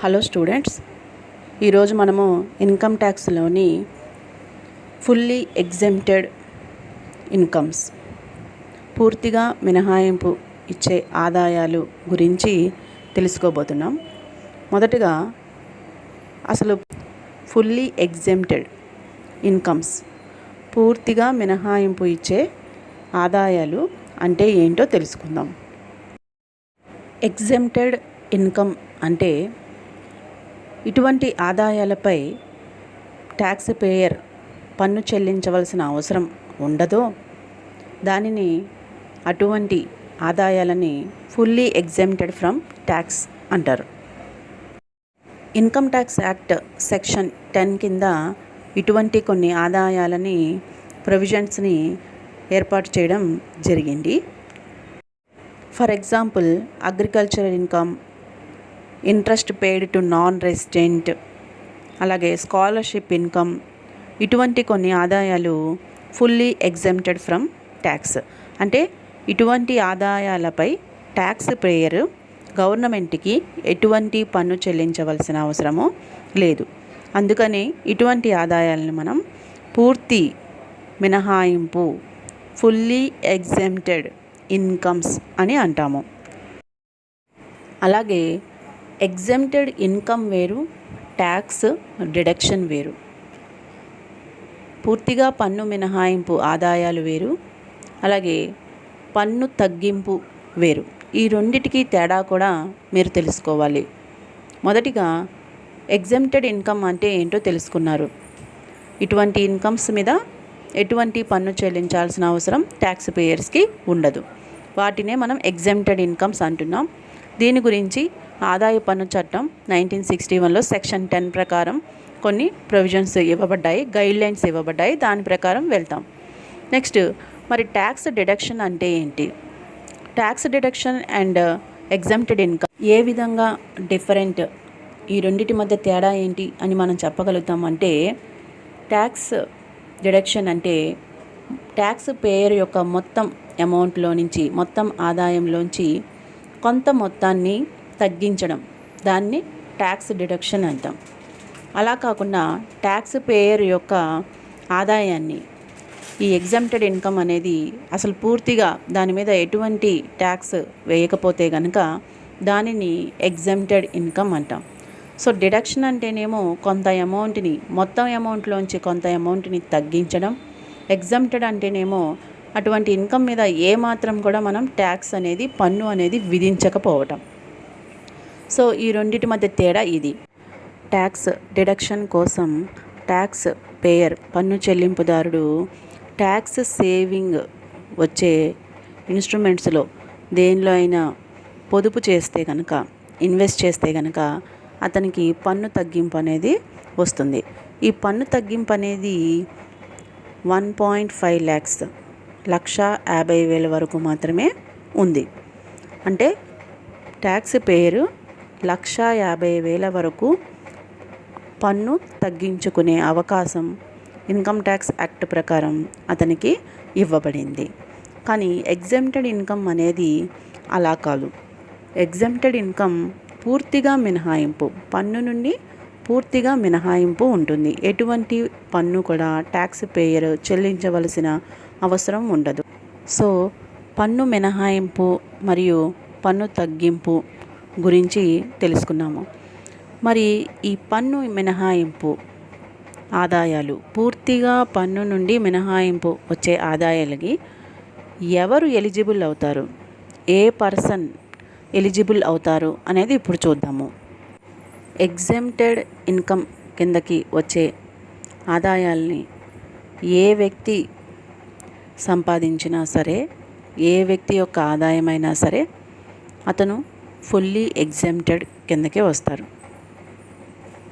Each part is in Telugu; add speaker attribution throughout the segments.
Speaker 1: హలో స్టూడెంట్స్, ఈరోజు మనము ఇన్కమ్ ట్యాక్స్లోని ఫుల్లీ ఎగ్జెంప్టెడ్ ఇన్కమ్స్, పూర్తిగా మినహాయింపు ఇచ్చే ఆదాయాలు గురించి తెలుసుకోబోతున్నాం. మొదటగా అసలు ఫుల్లీ ఎగ్జెంప్టెడ్ ఇన్కమ్స్, పూర్తిగా మినహాయింపు ఇచ్చే ఆదాయాలు అంటే ఏంటో తెలుసుకుందాం. ఎగ్జెంప్టెడ్ ఇన్కమ్ అంటే ఇటువంటి ఆదాయాలపై ట్యాక్స్ పేయర్ పన్ను చెల్లించవలసిన అవసరం ఉండదో దానిని, అటువంటి ఆదాయాలని ఫుల్లీ ఎగ్జెంప్టెడ్ ఫ్రమ్ ట్యాక్స్ అంటారు. ఇన్కమ్ ట్యాక్స్ యాక్ట్ సెక్షన్ 10 కింద ఇటువంటి కొన్ని ఆదాయాలని ప్రొవిజన్స్ని ఏర్పాటు చేయడం జరిగింది. For example, agriculture income, interest paid to non resident, అలాగే స్కాలర్షిప్ ఇన్కమ్, ఇటువంటి కొన్ని ఆదాయాలు ఫుల్లీ ఎగ్జెంప్టెడ్ ఫ్రమ్ ట్యాక్స్. అంటే ఇటువంటి ఆదాయాలపై ట్యాక్స్ పేయర్ గవర్నమెంట్కి ఎటువంటి పన్ను చెల్లించవలసిన అవసరము లేదు. అందుకని ఇటువంటి ఆదాయాలను మనం పూర్తి మినహాయింపు, ఫుల్లీ ఎగ్జెంప్టెడ్ ఇన్కమ్స్ అని అంటాము. అలాగే ఎగ్జెంప్టెడ్ ఇన్కమ్ వేరు, ట్యాక్స్ డిడక్షన్ వేరు. పూర్తిగా పన్ను మినహాయింపు ఆదాయాలు వేరు, అలాగే పన్ను తగ్గింపు వేరు. ఈ రెండిటికి తేడా కూడా మీరు తెలుసుకోవాలి. మొదటిగా ఎగ్జెంప్టెడ్ ఇన్కమ్ అంటే ఏంటో తెలుసుకున్నారు. ఇటువంటి ఇన్కమ్స్ మీద ఎటువంటి పన్ను చెల్లించాల్సిన అవసరం ట్యాక్స్ పేయర్స్కి ఉండదు. వాటినే మనం ఎగ్జెంప్టెడ్ ఇన్కమ్స్ అంటున్నాం. దీని గురించి ఆదాయ పన్ను చట్టం 1961లో సెక్షన్ 10 ప్రకారం కొన్ని ప్రొవిజన్స్ ఇవ్వబడ్డాయి, గైడ్లైన్స్ ఇవ్వబడ్డాయి. దాని ప్రకారం వెళ్తాం. నెక్స్ట్, మరి ట్యాక్స్ డిడక్షన్ అంటే ఏంటి? Tax deduction and exempted income ఏ విధంగా డిఫరెంట్, ఈ రెండింటి మధ్య తేడా ఏంటి అని మనం చెప్పగలుగుతాం అంటే, ట్యాక్స్ డిడక్షన్ అంటే ట్యాక్స్ పేయర్ యొక్క మొత్తం అమౌంట్లో నుంచి, మొత్తం ఆదాయంలోంచి కొంత మొత్తాన్ని తగ్గించడం, దాన్ని ట్యాక్స్ డిడక్షన్ అంటాం. అలా కాకుండా ట్యాక్స్ పేయర్ యొక్క ఆదాయాన్ని, ఈ ఎగ్జెంప్టెడ్ ఇన్కమ్ అనేది అసలు పూర్తిగా దాని మీద ఎటువంటి ట్యాక్స్ వేయకపోతే కనుక దానిని ఎగ్జెంప్టెడ్ ఇన్కమ్ అంటాం. సో డిడక్షన్ అంటేనేమో కొంత అమౌంట్ని, మొత్తం అమౌంట్లోంచి కొంత అమౌంట్ని తగ్గించడం. ఎగ్జెంప్టెడ్ అంటేనేమో అటువంటి ఇన్కమ్ మీద ఏమాత్రం కూడా మనం ట్యాక్స్ అనేది, పన్ను అనేది విధించకపోవటం. సో ఈ రెండింటి మధ్య తేడా ఇది. ట్యాక్స్ డిడక్షన్ కోసం ట్యాక్స్ పేయర్, పన్ను చెల్లింపుదారుడు ట్యాక్స్ సేవింగ్ వచ్చే ఇన్స్ట్రుమెంట్స్లో దేనిలో అయినా పొదుపు చేస్తే కనుక, ఇన్వెస్ట్ చేస్తే కనుక అతనికి పన్ను తగ్గింపు అనేది వస్తుంది. ఈ పన్ను తగ్గింపు అనేది 1.5 lakhs, 1,50,000 వరకు మాత్రమే ఉంది. అంటే ట్యాక్స్ పేరు 1,50,000 వరకు పన్ను తగ్గించుకునే అవకాశం ఇన్కమ్ ట్యాక్స్ యాక్ట్ ప్రకారం అతనికి ఇవ్వబడింది. కానీ ఎగ్జెంప్టెడ్ ఇన్కమ్ అనేది అలా కాదు. ఎగ్జెంప్టెడ్ ఇన్కమ్ పూర్తిగా మినహాయింపు, పన్ను నుండి పూర్తిగా మినహాయింపు ఉంటుంది. ఎటువంటి పన్ను కూడా ట్యాక్స్ పేయర్ చెల్లించవలసిన అవసరం ఉండదు. సో పన్ను మినహాయింపు మరియు పన్ను తగ్గింపు గురించి తెలుసుకున్నాము. మరి ఈ పన్ను మినహాయింపు ఆదాయాలు, పూర్తిగా పన్ను నుండి మినహాయింపు వచ్చే ఆదాయాలకి ఎవరు ఎలిజిబుల్ అవుతారు, ఏ పర్సన్ ఎలిజిబుల్ అవుతారు అనేది ఇప్పుడు చూద్దాము. ఎగ్జెంప్టెడ్ ఇన్కమ్ కిందకి వచ్చే ఆదాయాల్ని ఏ వ్యక్తి సంపాదించినా సరే, ఏ వ్యక్తి యొక్క ఆదాయమైనా సరే అతను ఫుల్లీ ఎగ్జెంప్టెడ్ కిందకే వస్తారు.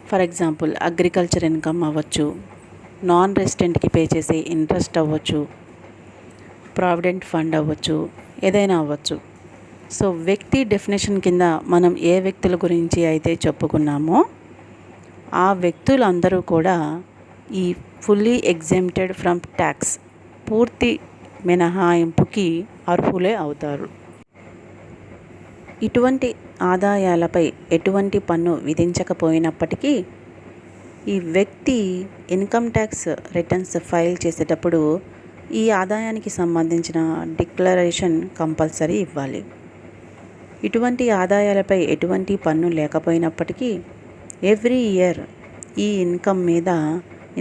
Speaker 1: ఫర్ ఎగ్జాంపుల్, అగ్రికల్చర్ ఇన్కమ్ అవ్వచ్చు, నాన్ రెసిడెంట్కి పే చేసే ఇంట్రెస్ట్ అవ్వచ్చు, ప్రావిడెంట్ ఫండ్ అవ్వచ్చు, ఏదైనా అవ్వచ్చు. సో వ్యక్తి డెఫినేషన్ కింద మనం ఏ వ్యక్తుల గురించి అయితే చెప్పుకున్నామో ఆ వ్యక్తులందరూ కూడా ఈ ఫుల్లీ ఎగ్జెంప్టెడ్ ఫ్రమ్ ట్యాక్స్, పూర్తి మినహాయింపుకి అర్హులే అవుతారు. ఇటువంటి ఆదాయాలపై ఎటువంటి పన్ను విధించకపోయినప్పటికీ ఈ వ్యక్తి ఇన్కమ్ ట్యాక్స్ రిటర్న్స్ ఫైల్ చేసేటప్పుడు ఈ ఆదాయానికి సంబంధించిన డిక్లరేషన్ కంపల్సరీ ఇవ్వాలి. ఇటువంటి ఆదాయాలపై ఎటువంటి పన్ను లేకపోయినప్పటికీ ఎవ్రీ ఇయర్ ఈ ఇన్కమ్ మీద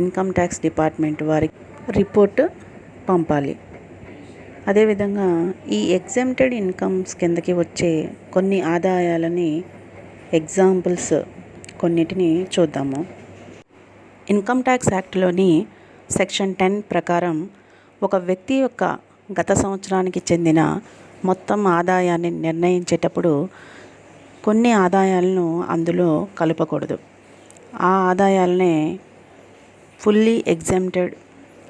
Speaker 1: ఇన్కమ్ ట్యాక్స్ డిపార్ట్మెంట్ వారికి రిపోర్ట్ పంపాలి. అదేవిధంగా ఈ ఎగ్జెంప్టెడ్ ఇన్కమ్స్ కిందకి వచ్చే కొన్ని ఆదాయాలని ఎగ్జాంపుల్స్ కొన్నిటిని చూద్దాము. ఇన్కమ్ ట్యాక్స్ యాక్ట్లోని సెక్షన్ 10 ప్రకారం ఒక వ్యక్తి యొక్క గత సంవత్సరానికి చెందిన మొత్తం ఆదాయాన్ని నిర్ణయించేటప్పుడు కొన్ని ఆదాయాలను అందులో కలపకూడదు. ఆ ఆదాయాలనే ఫుల్లీ ఎగ్జెంప్టెడ్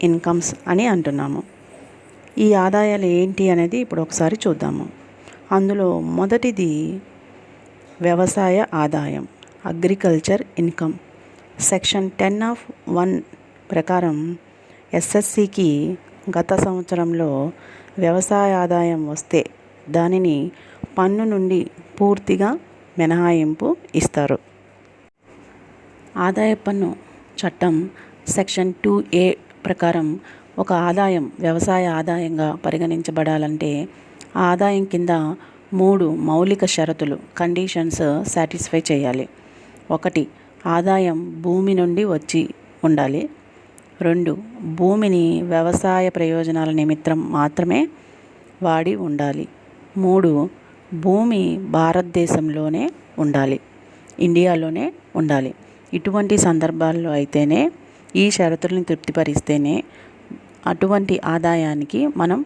Speaker 1: ఇన్కమ్స్ అని అంటున్నాము. ఈ ఆదాయాలు ఏంటి అనేది ఇప్పుడు ఒకసారి చూద్దాము. అందులో మొదటిది వ్యవసాయ ఆదాయం, అగ్రికల్చర్ ఇన్కమ్. సెక్షన్ 10(1) ప్రకారం ఎస్ఎస్సికి గత సంవత్సరంలో వ్యవసాయ ఆదాయం వస్తే దానిని పన్ను నుండి పూర్తిగా మినహాయింపు ఇస్తారు. ఆదాయ పన్ను చట్టం సెక్షన్ 2A ప్రకారం ఒక ఆదాయం వ్యవసాయ ఆదాయంగా పరిగణించబడాలంటే ఆ ఆదాయం కింద 3 మౌలిక షరతులు కండిషన్స్ సాటిస్ఫై చేయాలి. 1. ఆదాయం భూమి నుండి వచ్చి ఉండాలి. 2. భూమిని వ్యవసాయ ప్రయోజనాల నిమిత్తం మాత్రమే వాడి ఉండాలి. 3. భూమి భారతదేశంలోనే ఉండాలి, ఇండియాలోనే ఉండాలి. ఇటువంటి సందర్భాల్లో అయితేనే ఈ షరతులను తృప్తిపరిస్తేనే అటువంటి ఆదాయానికి మనం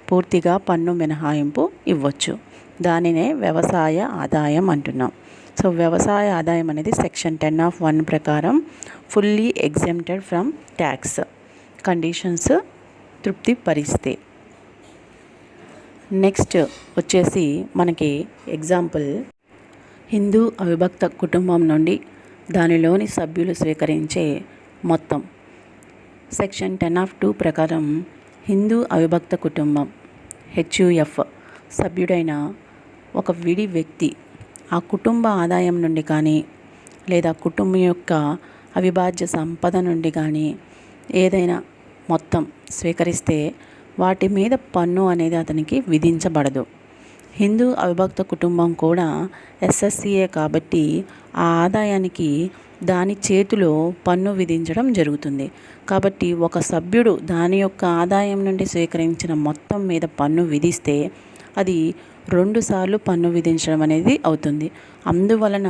Speaker 1: పూర్తిగా పన్ను మినహాయింపు ఇవ్వచ్చు. దానినే వ్యవసాయ ఆదాయం అంటున్నాం. సో వ్యవసాయ ఆదాయం అనేది సెక్షన్ 10(1) ప్రకారం fully exempted from tax conditions తృప్తిపరిస్తే. నెక్స్ట్ వచ్చేసి మనకి ఎగ్జాంపుల్ హిందూ అవిభక్త కుటుంబం నుండి దానిలోని సభ్యులు స్వీకరించే మొత్తం. సెక్షన్ 10(2) ప్రకారం హిందూ అవిభక్త కుటుంబం HUF సభ్యుడైన ఒక విడి వ్యక్తి ఆ కుటుంబ ఆదాయం నుండి కానీ లేదా కుటుంబం యొక్క అవిభాజ్య సంపద నుండి కానీ ఏదైనా మొత్తం స్వీకరిస్తే వాటి మీద పన్ను అనేది అతనికి విధించబడదు. హిందూ అవిభక్త కుటుంబం కూడా ఎస్ఎస్సియే కాబట్టి ఆ ఆదాయానికి దాని చేతిలో పన్ను విధించడం జరుగుతుంది. కాబట్టి ఒక సభ్యుడు దాని యొక్క ఆదాయం నుండి స్వీకరించిన మొత్తం మీద పన్ను విధిస్తే అది 2 సార్లు పన్ను విధించడం అనేది అవుతుంది. అందువలన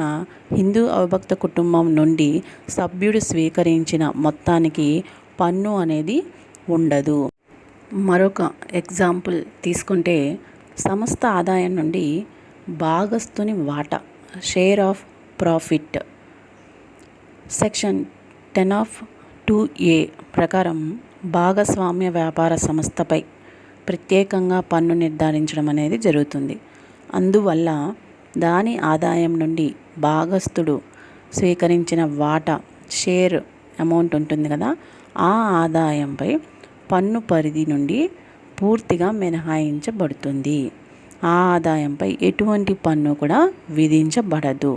Speaker 1: హిందూ అవిభక్త కుటుంబం నుండి సభ్యుడు స్వీకరించిన మొత్తానికి పన్ను అనేది ఉండదు. మరొక ఎగ్జాంపుల్ తీసుకుంటే సమస్త ఆదాయం నుండి భాగస్తుని వాటా share of profit. Section 10(2)A ప్రకారం భాగస్వామ్య వ్యాపార సంస్థపై ప్రత్యేకంగా పన్ను నిర్ధారించడం అనేది జరుగుతుంది. అందువల్ల దాని ఆదాయం నుండి భాగస్థుడు స్వీకరించిన వాటా షేర్ అమౌంట్ ఉంటుంది కదా, ఆ ఆదాయంపై పన్ను పరిధి నుండి పూర్తిగా మినహాయించబడుతుంది. ఆ ఆదాయంపై ఎటువంటి పన్ను కూడా విధించబడదు.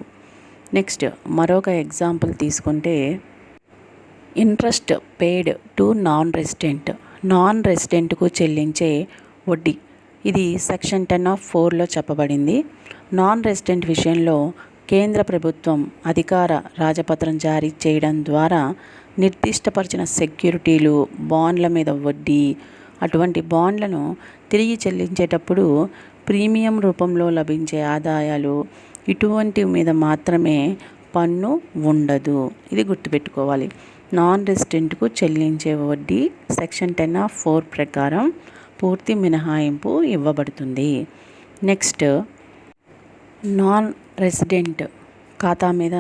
Speaker 1: నెక్స్ట్ మరొక ఎగ్జాంపుల్ తీసుకుంటే ఇంట్రెస్ట్ పెయిడ్ టు నాన్ రెసిడెంట్కు చెల్లించే వడ్డీ. ఇది సెక్షన్ 10(4)లో చెప్పబడింది. నాన్ రెసిడెంట్ విషయంలో కేంద్ర ప్రభుత్వం అధికార రాజపత్రం జారీ చేయడం ద్వారా నిర్దిష్టపరిచిన సెక్యూరిటీలు, బాండ్ల మీద వడ్డీ, అటువంటి బాండ్లను తిరిగి చెల్లించేటప్పుడు ప్రీమియం రూపంలో లభించే ఆదాయాలు ఇటువంటి మీద మాత్రమే పన్ను ఉండదు. ఇది గుర్తుపెట్టుకోవాలి. నాన్ రెసిడెంట్కు చెల్లించే వడ్డీ సెక్షన్ 10(4) ప్రకారం పూర్తి మినహాయింపు ఇవ్వబడుతుంది. నెక్స్ట్ నాన్ రెసిడెంట్ ఖాతా మీద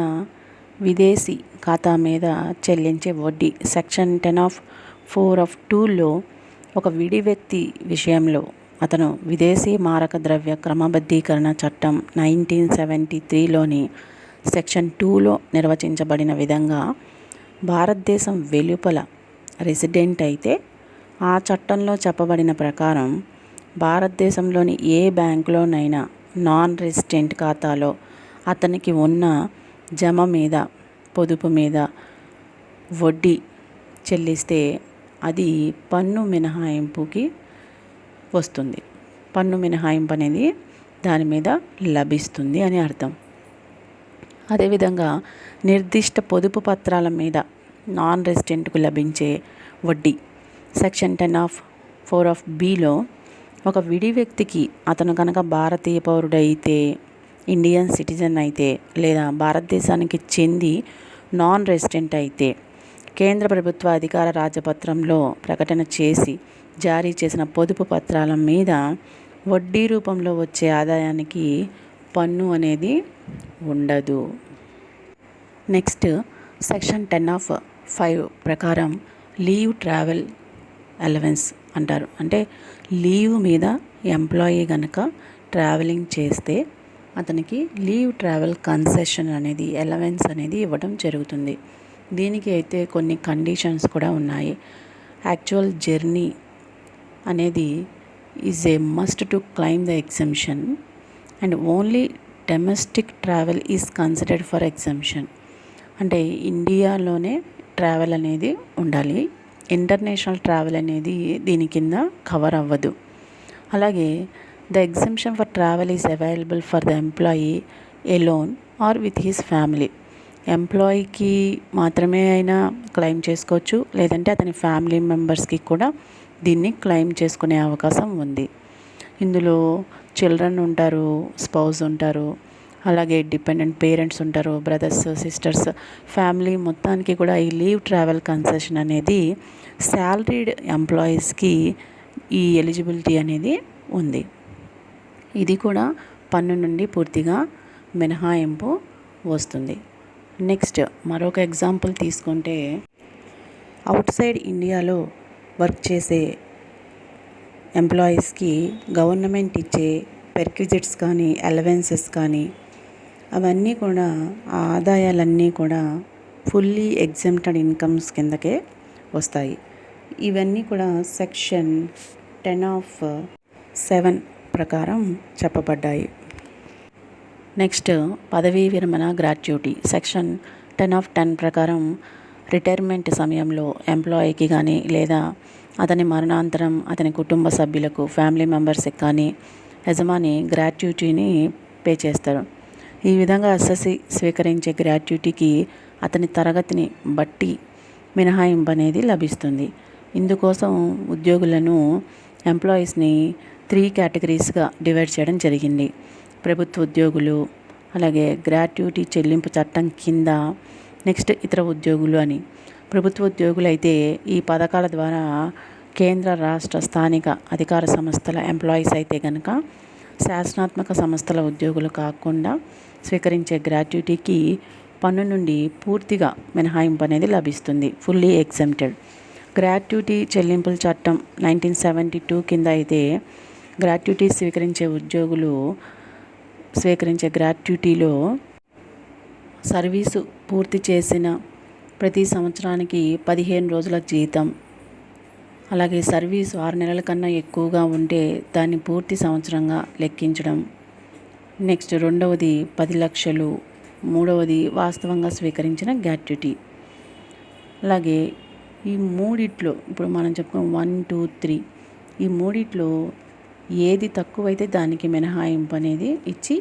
Speaker 1: విదేశీ ఖాతా మీద చెల్లించే వడ్డీ సెక్షన్ 10(4)(2)లో ఒక విడి వ్యక్తి విషయంలో అతను విదేశీ మారక ద్రవ్య క్రమబద్ధీకరణ చట్టం 1973లోని సెక్షన్ 2లో నిర్వచించబడిన విధంగా భారతదేశం వెలుపల రెసిడెంట్ అయితే ఆ చట్టంలో చెప్పబడిన ప్రకారం భారతదేశంలోని ఏ బ్యాంకులోనైనా నాన్ రెసిడెంట్ ఖాతాలో అతనికి ఉన్న జమ మీద, పొదుపు మీద వడ్డీ చెల్లిస్తే అది పన్ను మినహాయింపుకి వస్తుంది. పన్ను మినహాయింపు అనేది దాని మీద లభిస్తుంది అని అర్థం. అదేవిధంగా నిర్దిష్ట పొదుపు పత్రాల మీద నాన్ రెసిడెంట్కు లభించే వడ్డీ సెక్షన్ 10(4)(b)లో ఒక విడి వ్యక్తికి అతను కనుక భారతీయ పౌరుడైతే, ఇండియన్ సిటిజన్ అయితే, లేదా భారతదేశానికి చెంది నాన్ రెసిడెంట్ అయితే కేంద్ర ప్రభుత్వ అధికార రాజపత్రంలో ప్రకటన చేసి జారీ చేసిన పొదుపు పత్రాల మీద వడ్డీ రూపంలో వచ్చే ఆదాయానికి పన్ను అనేది ఉండదు. నెక్స్ట్ సెక్షన్ 10(5) ప్రకారం లీవ్ ట్రావెల్ అలవెన్స్ అంటారు. అంటే లీవ్ మీద ఎంప్లాయీ కనుక ట్రావెలింగ్ చేస్తే అతనికి లీవ్ ట్రావెల్ కన్సెషన్ అనేది, అలవెన్స్ అనేది ఇవ్వడం జరుగుతుంది. దీనికి అయితే కొన్ని కండిషన్స్ కూడా ఉన్నాయి. యాక్చువల్ జర్నీ అనేది is a must to claim the exemption and only domestic travel is considered for exemption. అంటే ఇండియాలోనే ట్రావెల్ అనేది ఉండాలి. ఇంటర్నేషనల్ ట్రావెల్ అనేది దీని కింద కవర్ అవ్వదు. అలాగే the exemption for travel is available for the employee alone or with his family. ఎంప్లాయీకి మాత్రమే అయినా క్లెయిమ్ చేసుకోవచ్చు, లేదంటే అతని ఫ్యామిలీ మెంబర్స్కి కూడా దీన్ని క్లెయిమ్ చేసుకునే అవకాశం ఉంది. ఇందులో చిల్డ్రన్ ఉంటారు, స్పౌస్ ఉంటారు, అలాగే డిపెండెంట్ పేరెంట్స్ ఉంటారు, బ్రదర్స్, సిస్టర్స్, ఫ్యామిలీ మొత్తానికి కూడా ఈ లీవ్ ట్రావెల్ కన్సెషన్ అనేది శాలరీడ్ ఎంప్లాయీస్కి ఈ ఎలిజిబిలిటీ అనేది ఉంది. ఇది కూడా పన్ను నుండి పూర్తిగా మినహాయింపు వస్తుంది. నెక్స్ట్ మరొక ఎగ్జాంపుల్ తీసుకుంటే, అవుట్ సైడ్ ఇండియాలో వర్క్ చేసే ఎంప్లాయీస్కి గవర్నమెంట్ ఇచ్చే పెర్క్విజిట్స్ కానీ, అలవెన్సెస్ కానీ అవన్నీ కూడా, ఆ ఆదాయాలన్నీ కూడా ఫుల్లీ ఎగ్జెంప్టెడ్ ఇన్కమ్స్ కిందకే వస్తాయి. ఇవన్నీ కూడా సెక్షన్ 10(7) ప్రకారం చెప్పబడ్డాయి. నెక్స్ట్ పదవీ విరమణ గ్రాట్యుటీ సెక్షన్ 10(10) ప్రకారం రిటైర్మెంట్ సమయంలో ఎంప్లాయీకి కానీ, లేదా అతని మరణాంతరం అతని కుటుంబ సభ్యులకు, ఫ్యామిలీ మెంబర్స్కి కానీ యజమాని గ్రాట్యుటీని పే చేస్తారు. ఈ విధంగా ఎస్ఎస్సి స్వీకరించే గ్రాట్యుటీకి అతని తరగతిని బట్టి మినహాయింపు అనేది లభిస్తుంది. ఇందుకోసం ఉద్యోగులను, ఎంప్లాయీస్ని 3 కేటగిరీస్గా డివైడ్ చేయడం జరిగింది. ప్రభుత్వ ఉద్యోగులు, అలాగే గ్రాట్యుటీ చెల్లింపు చట్టం కింద నెక్స్ట్ ఇతర ఉద్యోగులు అని. ప్రభుత్వ ఉద్యోగులు అయితే ఈ పథకాల ద్వారా కేంద్ర, రాష్ట్ర, స్థానిక అధికార సంస్థల ఎంప్లాయీస్ అయితే కనుక శాసనాత్మక సంస్థల ఉద్యోగులు కాకుండా స్వీకరించే గ్రాట్యుటీకి పన్ను నుండి పూర్తిగా మినహాయింపు అనేది లభిస్తుంది, ఫుల్లీ ఎగ్జెంప్టెడ్. గ్రాట్యుటీ చెల్లింపుల చట్టం 1972 కింద అయితే గ్రాట్యుటీ స్వీకరించే ఉద్యోగులు స్వీకరించే గ్రాట్యుటీలో సర్వీసు పూర్తి చేసిన ప్రతి సంవత్సరానికి 15 రోజుల జీతం, అలాగే సర్వీసు 6 నెలల కన్నా ఎక్కువగా ఉంటే దాన్ని పూర్తి సంవత్సరంగా లెక్కించడం. నెక్స్ట్ రెండవది 10 లక్షలు, మూడవది వాస్తవంగా స్వీకరించిన గ్రాట్యుటీ. అలాగే ఈ మూడిట్లో ఇప్పుడు మనం చెప్పుకున్నాం 1, 2, 3, ఈ మూడిట్లో ఏది తక్కువైతే దానికి మినహాయింపు అనేది ఇచ్చి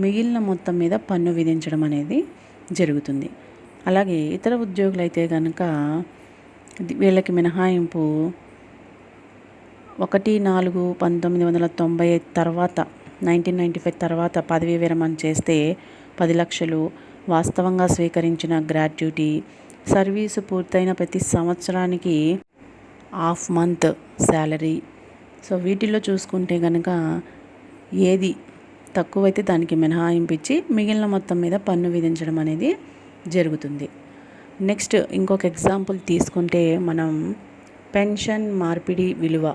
Speaker 1: మిగిలిన మొత్తం మీద పన్ను విధించడం అనేది జరుగుతుంది. అలాగే ఇతర ఉద్యోగులు అయితే కనుక వీళ్ళకి మినహాయింపు 1/4/1995 తర్వాత 1995 తర్వాత పదవీ విరమణ చేస్తే 10 లక్షలు, వాస్తవంగా స్వీకరించిన గ్రాట్యుటీ, సర్వీసు పూర్తయిన ప్రతి సంవత్సరానికి హాఫ్ మంత్ శాలరీ. సో వీటిల్లో చూసుకుంటే కనుక ఏది తక్కువైతే దానికి మినహాయింపు ఇచ్చి మిగిలిన మొత్తం మీద పన్ను విధించడం అనేది జరుగుతుంది. నెక్స్ట్ ఇంకొక ఎగ్జాంపుల్ తీసుకుంటే మనం పెన్షన్ మార్పిడి విలువ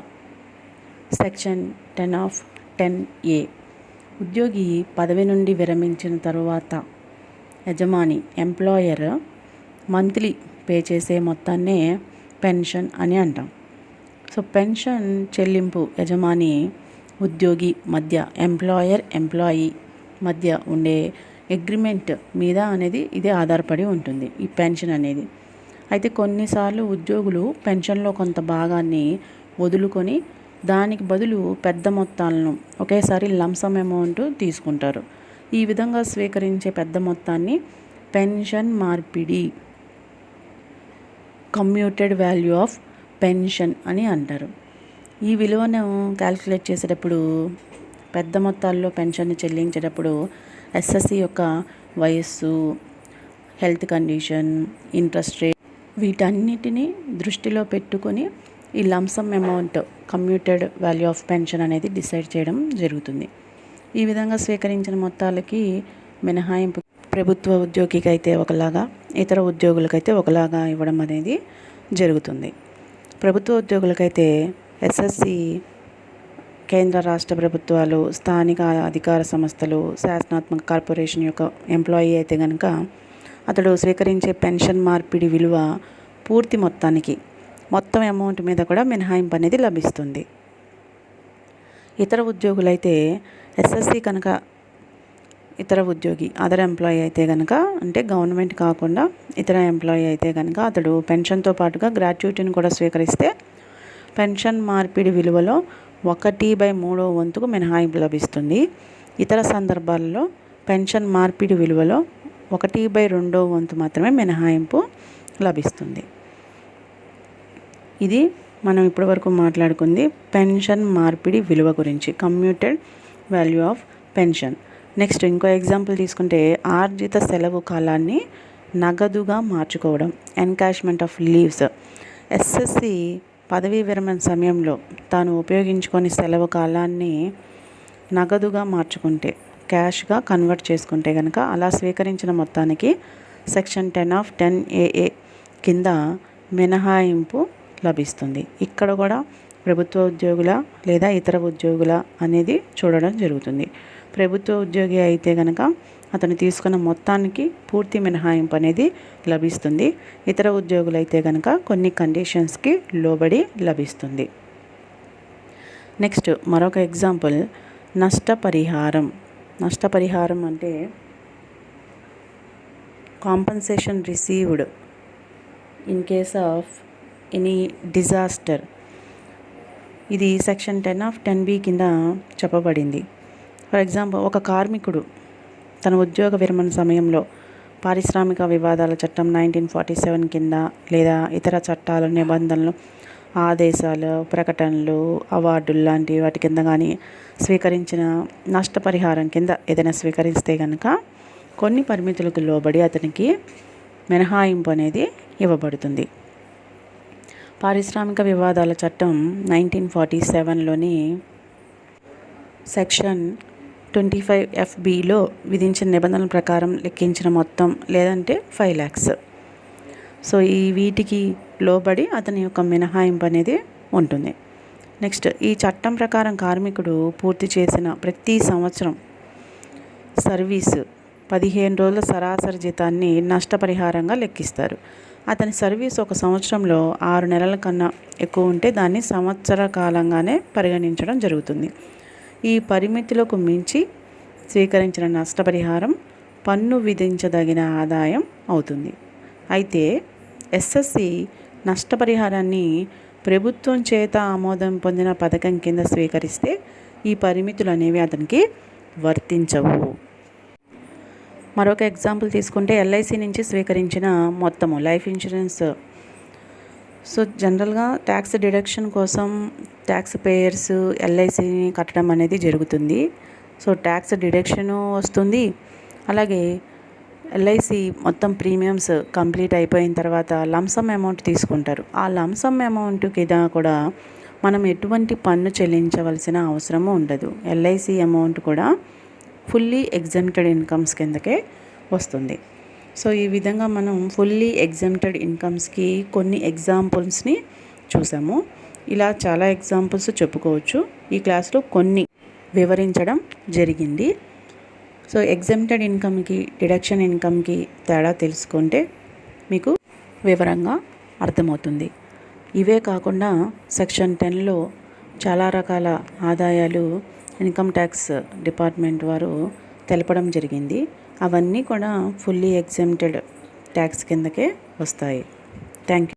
Speaker 1: సెక్షన్ 10(10)(a). ఉద్యోగి పదవి నుండి విరమించిన తరువాత యజమాని, ఎంప్లాయర్ మంత్లీ పే చేసే మొత్తాన్నే పెన్షన్ అని అంటాం. సో పెన్షన్ చెల్లింపు యజమాని ఉద్యోగి మధ్య, ఎంప్లాయీ మధ్య ఉండే అగ్రిమెంట్ మీద అనేది ఇది ఆధారపడి ఉంటుంది ఈ పెన్షన్ అనేది. అయితే కొన్నిసార్లు ఉద్యోగులు పెన్షన్లో కొంత భాగాన్ని వదులుకొని దానికి బదులు పెద్ద మొత్తాలను ఒకేసారి లంసమ్ అమౌంట్ తీసుకుంటారు. ఈ విధంగా స్వీకరించే పెద్ద మొత్తాన్ని పెన్షన్ మార్పిడి, కమ్యూటెడ్ వాల్యూ ఆఫ్ పెన్షన్ అని అంటారు. ఈ విలువను క్యాలిక్యులేట్ చేసేటప్పుడు, పెద్ద మొత్తాల్లో పెన్షన్ని చెల్లించేటప్పుడు ఎస్ఎస్సి యొక్క వయస్సు, హెల్త్ కండిషన్, ఇంట్రెస్ట్ రేట్ వీటన్నిటిని దృష్టిలో పెట్టుకొని ఈ lump sum amount, commuted value of pension అనేది డిసైడ్ చేయడం జరుగుతుంది. ఈ విధంగా స్వీకరించిన మొత్తాలకి మినహాయింపు ప్రభుత్వ ఉద్యోగికి అయితే ఒకలాగా, ఇతర ఉద్యోగులకైతే ఒకలాగా ఇవ్వడం అనేది జరుగుతుంది. ప్రభుత్వ ఉద్యోగులకైతే ఎస్ఎస్సి కేంద్ర రాష్ట్ర ప్రభుత్వాలు, స్థానిక అధికార సంస్థలు, శాసనాత్మక కార్పొరేషన్ యొక్క ఎంప్లాయీ అయితే కనుక అతడు స్వీకరించే పెన్షన్ మార్పిడి విలువ పూర్తి మొత్తం అమౌంట్ మీద కూడా మినహాయింపు అనేది లభిస్తుంది. ఇతర ఉద్యోగులైతే ఎస్ఎస్సి కనుక ఇతర ఉద్యోగి, అదర్ ఎంప్లాయీ అయితే కనుక, అంటే గవర్నమెంట్ కాకుండా ఇతర ఎంప్లాయీ అయితే కనుక అతడు పెన్షన్తో పాటుగా గ్రాట్యుటీని కూడా స్వీకరిస్తే పెన్షన్ మార్పిడి విలువలో 1/3 వంతుకు మినహాయింపు లభిస్తుంది. ఇతర సందర్భాల్లో పెన్షన్ మార్పిడి విలువలో 1/2 వంతు మాత్రమే మినహాయింపు లభిస్తుంది. ఇది మనం ఇప్పటివరకు మాట్లాడుకుంది పెన్షన్ మార్పిడి విలువ గురించి, commuted value of pension. Next ఇంకో ఎగ్జాంపుల్ తీసుకుంటే, ఆర్జిత సెలవు కాలాన్ని నగదుగా మార్చుకోవడం, ఎన్కాష్మెంట్ ఆఫ్ లీవ్స్. ఎస్ఎస్సి పదవీ విరమణ సమయంలో తాను ఉపయోగించుకొని సెలవు కాలాన్ని నగదుగా మార్చుకుంటే, క్యాష్గా కన్వర్ట్ చేసుకుంటే కనుక అలా స్వీకరించిన మొత్తానికి సెక్షన్ 10 of 10AA కింద మినహాయింపు లభిస్తుంది. ఇక్కడ కూడా ప్రభుత్వ ఉద్యోగుల లేదా ఇతర ఉద్యోగుల అనేది చూడడం జరుగుతుంది. ప్రభుత్వ ఉద్యోగి అయితే కనుక అతను తీసుకున్న మొత్తానికి పూర్తి మినహాయింపు అనేది లభిస్తుంది. ఇతర ఉద్యోగులు అయితే కనుక కొన్ని కండిషన్స్కి లోబడి లభిస్తుంది. నెక్స్ట్ మరొక ఎగ్జాంపుల్, నష్టపరిహారం. నష్టపరిహారం అంటే compensation received in case of any disaster. ఇది సెక్షన్ 10 of 10B కింద చెప్పబడింది. ఫర్ ఎగ్జాంపుల్, ఒక కార్మికుడు తన ఉద్యోగ విరమణ సమయంలో పారిశ్రామిక వివాదాల చట్టం 1947 కింద లేదా ఇతర చట్టాలు, నిబంధనలు, ఆదేశాలు, ప్రకటనలు, అవార్డులు లాంటి వాటి కింద కానీ స్వీకరించిన నష్టపరిహారం కింద ఏదైనా స్వీకరిస్తే కనుక కొన్ని పరిమితులకు లోబడి అతనికి మినహాయింపు అనేది ఇవ్వబడుతుంది. పారిశ్రామిక వివాదాల చట్టం 1947లోని సెక్షన్ 25FBలో విధించిన నిబంధనల ప్రకారం లెక్కించిన మొత్తం లేదంటే 5 lakhs. సో ఈ వీటికి లోబడి అతని యొక్క మినహాయింపు అనేది ఉంటుంది. నెక్స్ట్, ఈ చట్టం ప్రకారం కార్మికుడు పూర్తి చేసిన ప్రతి సంవత్సరం సర్వీసు 15 రోజుల సరాసరి జీతాన్ని నష్టపరిహారంగా లెక్కిస్తారు. అతని సర్వీస్ ఒక సంవత్సరంలో 6 నెలల కన్నా ఎక్కువ ఉంటే దాన్ని సంవత్సర కాలంగానే పరిగణించడం జరుగుతుంది. ఈ పరిమితులకు మించి స్వీకరించిన నష్టపరిహారం పన్ను విధించదగిన ఆదాయం అవుతుంది. అయితే ఎస్ఎస్సి నష్టపరిహారాన్ని ప్రభుత్వం చేత ఆమోదం పొందిన పథకం కింద స్వీకరిస్తే ఈ పరిమితులు అనేవి అతనికి వర్తించవు. మరొక ఎగ్జాంపుల్ తీసుకుంటే, ఎల్ఐసి నుంచి స్వీకరించిన మొత్తము, లైఫ్ ఇన్సూరెన్స్. సో జనరల్గా ట్యాక్స్ డిడక్షన్ కోసం ట్యాక్స్ పేయర్స్ ఎల్ఐసిని కట్టడం అనేది జరుగుతుంది. సో ట్యాక్స్ డిడక్షను వస్తుంది. అలాగే ఎల్ఐసి మొత్తం ప్రీమియమ్స్ కంప్లీట్ అయిపోయిన తర్వాత లంసమ్ అమౌంట్ తీసుకుంటారు. ఆ లంసమ్ అమౌంట్ కింద కూడా మనం ఎటువంటి పన్ను చెల్లించవలసిన అవసరము ఉండదు. ఎల్ఐసి అమౌంట్ కూడా ఫుల్లీ ఎగ్జెంప్టెడ్ ఇన్కమ్స్ కిందకే వస్తుంది. సో ఈ విధంగా మనం ఫుల్లీ ఎగ్జెంప్టెడ్ ఇన్కమ్స్కి కొన్ని ఎగ్జాంపుల్స్ని చూసాము. ఇలా చాలా ఎగ్జాంపుల్స్ చెప్పుకోవచ్చు. ఈ క్లాస్లో కొన్ని వివరించడం జరిగింది. సో ఎగ్జెంప్టెడ్ ఇన్కమ్కి, డిడక్షన్ ఇన్కమ్కి తేడా తెలుసుకుంటే మీకు వివరంగా అర్థమవుతుంది. ఇవే కాకుండా సెక్షన్ 10లో చాలా రకాల ఆదాయాలు ఇన్కమ్ ట్యాక్స్ డిపార్ట్మెంట్ వారు తెలపడం జరిగింది. అవన్నీ కూడా ఫుల్లీ ఎగ్జెంప్టెడ్ ట్యాక్స్ కిందకే వస్తాయి. Thank you.